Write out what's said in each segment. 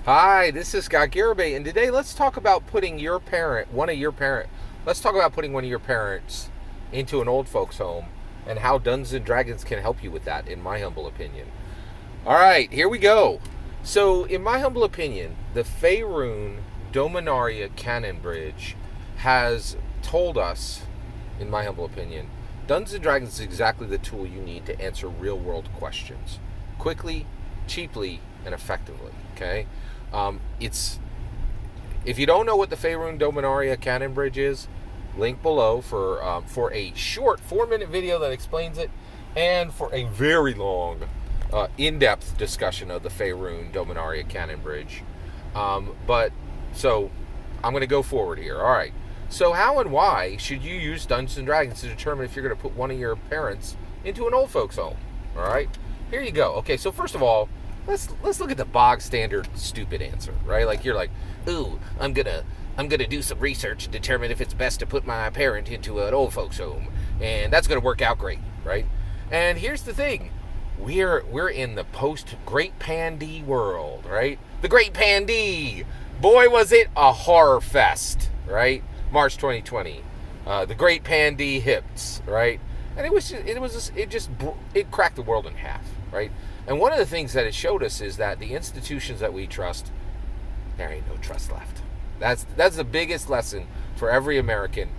Hi, this is Garibay, and today let's talk about putting let's talk about putting one of your parents into an old folks home and how Dungeons and Dragons can help you with that, in my humble opinion. All right, here we go. So, in my humble opinion, the Faerun Dominaria Cannon Bridge has told us, in my humble opinion, Dungeons and Dragons is exactly the tool you need to answer real world questions quickly, cheaply, and effectively. Okay? It's if you don't know what the Faerun Dominaria Cannon Bridge is, link below for a short 4-minute video that explains it, and for a very long, in-depth discussion of the Faerun Dominaria Cannon Bridge. So I'm going to go forward here. All right. So how and why should you use Dungeons and Dragons to determine if you're going to put one of your parents into an old folks home? All right. Here you go. Okay. So first of all, let's look at the bog standard stupid answer, right? Like you're like, ooh, I'm gonna do some research to determine if it's best to put my parent into an old folks home, and that's gonna work out great, right? And here's the thing, we're in the post Great Pandy world, right? The Great Pandy, boy was it a horror fest, right? March 2020, the Great Pandy hips, right? And it cracked the world in half, right? And one of the things that it showed us is that the institutions that we trust, there ain't no trust left. That's the biggest lesson for every American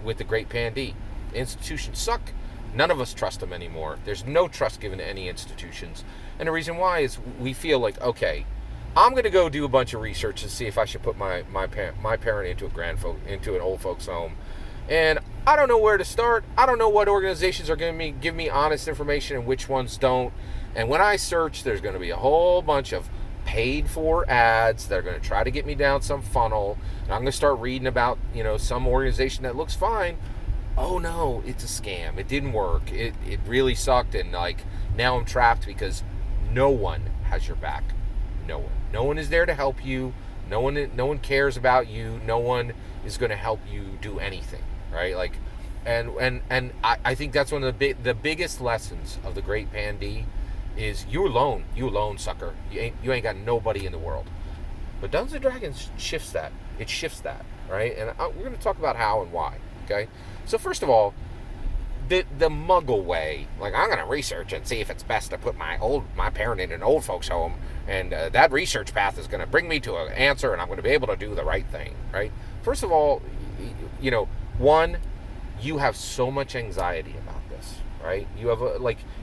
with the Great Pandy. Institutions suck. None of us trust them anymore. There's no trust given to any institutions. And the reason why is we feel like, okay, I'm going to go do a bunch of research to see if I should put my parent into an old folks home. And I don't know where to start. I don't know what organizations are going to give me honest information and which ones don't. And when I search, there's going to be a whole bunch of paid for ads that are going to try to get me down some funnel. And I'm going to start reading about, some organization that looks fine. Oh no, it's a scam. It didn't work. It really sucked. And now I'm trapped because no one has your back. No one. No one is there to help you. No one cares about you. No one is going to help you do anything, right? And I think that's one of the biggest lessons of the Great Pandy is you alone, sucker. You ain't got nobody in the world. But Dungeons and Dragons shifts that. It shifts that, right? And we're going to talk about how and why. Okay. So first of all, the Muggle way, I'm going to research and see if it's best to put my parent in an old folks home, and that research path is going to bring me to an answer, and I'm going to be able to do the right thing, right? First of all, one, you have so much anxiety about this, right? You have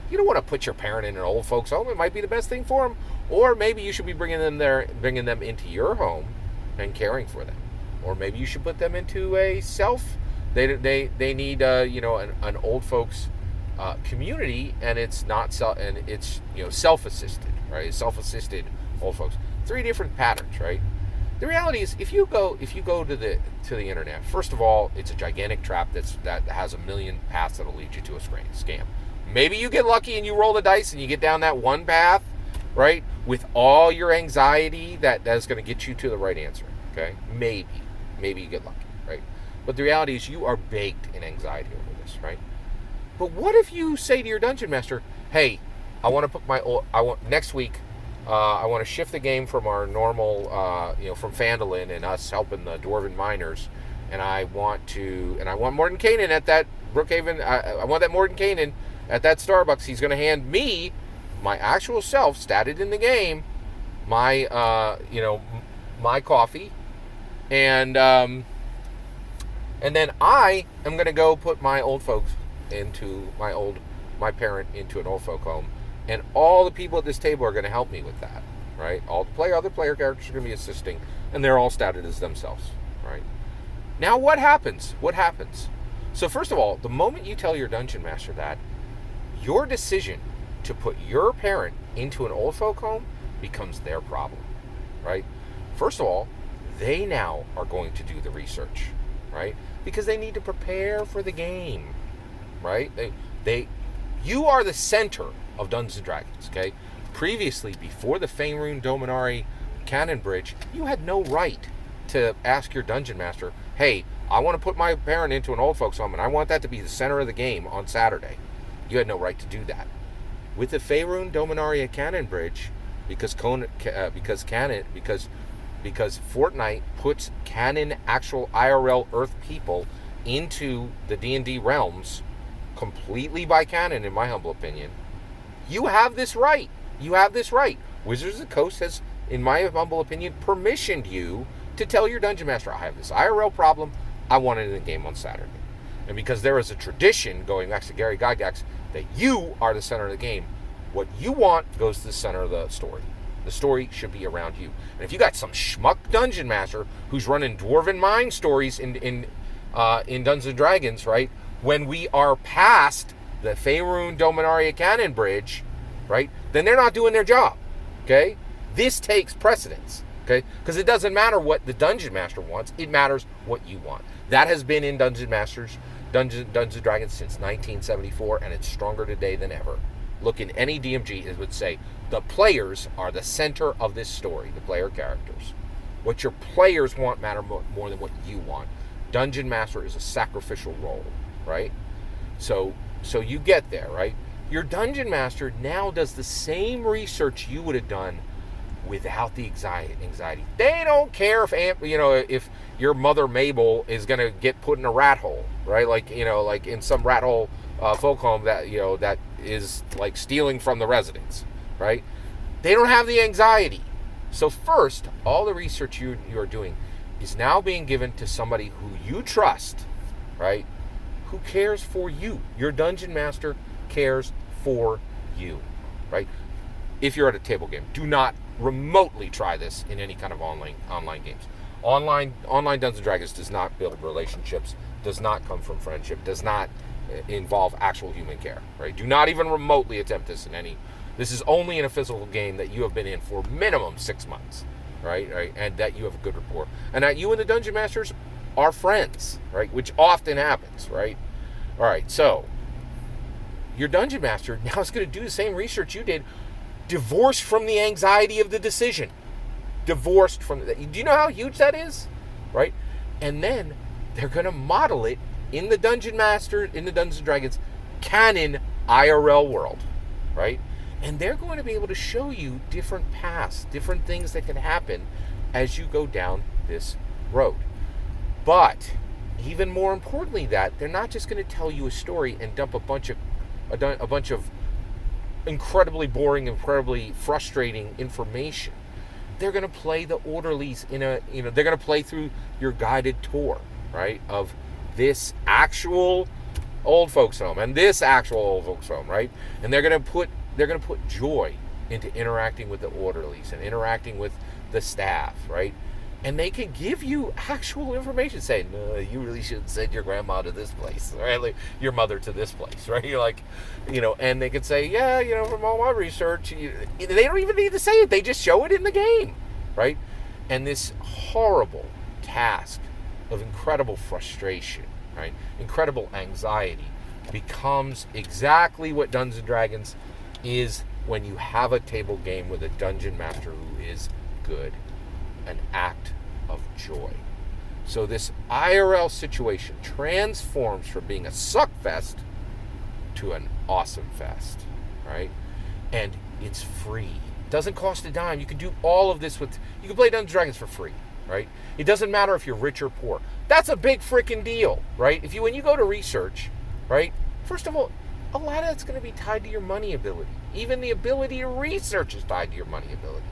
you don't want to put your parent in an old folks home. It might be the best thing for them, or maybe you should be bringing them into your home and caring for them, or maybe you should put them into a They need an old folks community, and it's not self-assisted, right? Self-assisted old folks. 3 different patterns, right? The reality is, if you go to the internet, first of all, it's a gigantic trap that has a million paths that'll lead you to a scam. Maybe you get lucky and you roll the dice and you get down that one path, right? With all your anxiety, that's going to get you to the right answer. Okay, maybe you get lucky, right? But the reality is, you are baked in anxiety over this, right? But what if you say to your dungeon master, "Hey, I want to put next week. I want to shift the game from our normal, from Phandalin and us helping the Dwarven miners, and I want Mordenkainen at that Brookhaven. I want that Mordenkainen at that Starbucks. He's going to hand me my actual self, statted in the game, my my coffee, and then I am going to go put my old folks my parent into an old folk home, and all the people at this table are going to help me with that, right? All the other player characters are going to be assisting, and they're all statted as themselves, right? Now what happens? So first of all, the moment you tell your dungeon master that, your decision to put your parent into an old folk home becomes their problem, right? First of all, they now are going to do the research, right? Because they need to prepare for the game, right? You are the center of Dungeons and Dragons, okay? Previously, before the Faerun Dominaria Cannon Bridge, you had no right to ask your dungeon master, "Hey, I want to put my parent into an old folks home, and I want that to be the center of the game on Saturday." You had no right to do that. With the Faerun Dominaria Cannon Bridge, because Fortnite puts canon actual IRL Earth people into the D&D realms completely by canon, in my humble opinion. You have this right. You have this right. Wizards of the Coast has, in my humble opinion, permissioned you to tell your dungeon master, I have this IRL problem, I want it in the game on Saturday. And because there is a tradition, going back to Gary Gygax, that you are the center of the game, what you want goes to the center of the story. The story should be around you. And if you got some schmuck dungeon master who's running Dwarven Mine stories in Dungeons and Dragons, right, when we are past the Faerun Dominaria Cannon Bridge, right, then they're not doing their job, okay? This takes precedence, okay? Because it doesn't matter what the dungeon master wants, it matters what you want. That has been in Dungeons and Dragons since 1974, and it's stronger today than ever. Look, in any DMG, it would say the players are the center of this story, the player characters. What your players want matter more than what you want. Dungeon Master is a sacrificial role, right? So you get there, right? Your Dungeon Master now does the same research you would have done without the anxiety. They don't care if your mother Mabel is going to get put in a rat hole, right? Like in some rat hole folk home that is like stealing from the residents, right? They don't have the anxiety. So first, all the research you are doing is now being given to somebody who you trust, right? Who cares for you. Your dungeon master cares for you, right? If you're at a table game, do not remotely try this in any kind of online games. Online Dungeons and Dragons does not build relationships, does not come from friendship, does not involve actual human care, right? Do not even remotely attempt this in any. This is only in a physical game that you have been in for minimum 6 months, right? And that you have a good rapport, and that you and the dungeon masters are friends, right? Which often happens, right? All right, so your dungeon master now is going to do the same research you did, divorced from the anxiety of the decision. Divorced from the, do you know how huge that is, right? And then they're going to model it in the Dungeons and Dragons canon IRL world, right? And they're going to be able to show you different paths, different things that can happen as you go down this road. But even more importantly, that they're not just going to tell you a story and dump a bunch of incredibly boring, incredibly frustrating information. They're going to play the orderlies they're going to play through your guided tour, right, of this actual old folks home and this actual old folks home, right? And they're going to put joy into interacting with the orderlies and interacting with the staff, right? And they can give you actual information saying, no, you really shouldn't send your grandma to this place, right? Like your mother to this place, right? You're like, and they can say, yeah, from all my research, they don't even need to say it. They just show it in the game, right? And this horrible task of incredible frustration, right? Incredible anxiety becomes exactly what Dungeons and Dragons is when you have a table game with a dungeon master who is good. An act of joy. So this IRL situation transforms from being a suck fest to an awesome fest, right? And it's free. It doesn't cost a dime. You can do all of this you can play Dungeons and Dragons for free, right? It doesn't matter if you're rich or poor. That's a big freaking deal, right? When you go to research, right? First of all, a lot of that's going to be tied to your money ability. Even the ability to research is tied to your money ability,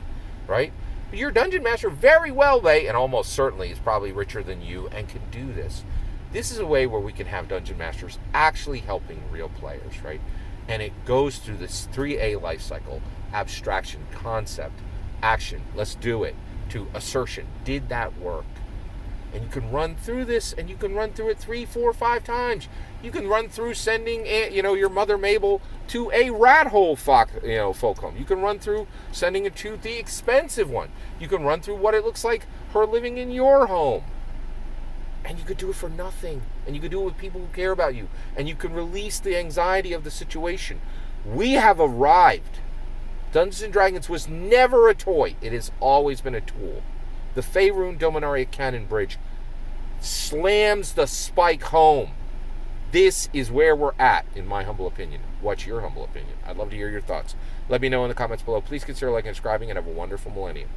right? But your dungeon master very well may, and almost certainly is probably richer than you and can do this. This is a way where we can have dungeon masters actually helping real players, right? And it goes through this 3A life cycle: abstraction, concept, action, let's do it, to assertion, did that work? And you can run through this, and you can run through it 3, 4, 5 times. You can run through sending, your mother Mabel to a rat hole folk home. You can run through sending it to the expensive one. You can run through what it looks like her living in your home. And you could do it for nothing. And you could do it with people who care about you. And you can release the anxiety of the situation. We have arrived. Dungeons and Dragons was never a toy. It has always been a tool. The Faerun Dominaria Cannon Bridge slams the spike home. This is where we're at, in my humble opinion. What's your humble opinion? I'd love to hear your thoughts. Let me know in the comments below. Please consider liking and subscribing, and have a wonderful millennium.